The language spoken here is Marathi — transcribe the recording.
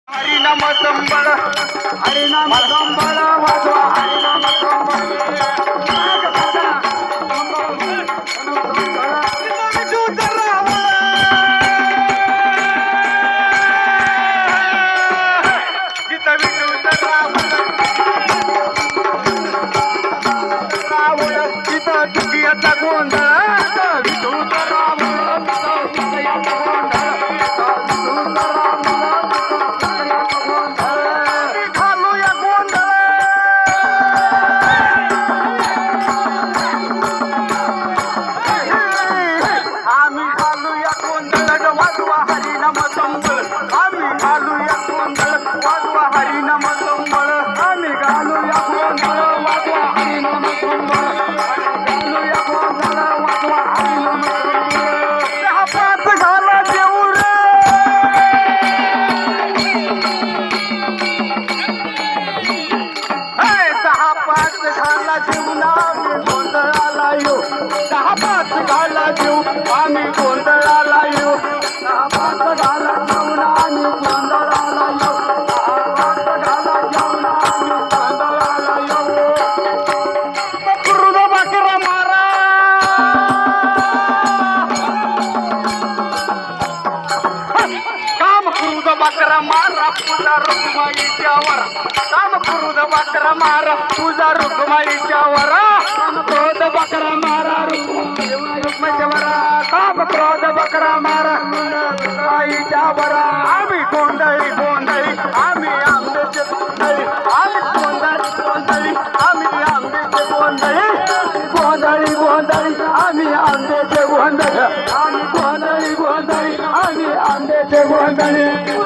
हरिनाम संबळ हरिनाम संबळ वाजवा हरिनाम आम्ही गोंधळाला येऊ बकरा मारा पूजा रुक्माईच्यावर काम क्रोध बकरा मारा पूजा रुक्माईच्यावर क्रोध बकरा मारा रुक्माईच्यावर काम क्रोध बकरा मारा रुक्माईच्यावर आम्ही गोंधळी गोंधळी आम्ही आंब्याचे गोंधळी आम्ही गोंधळी गोंधळी आम्ही आंब्याचे गोंधळी गोंधळी गोंधळी आम्ही आंब्याचे गोंधळी आम्ही गोंधळी गोंधळी आम्ही आंब्याचे गोंधळी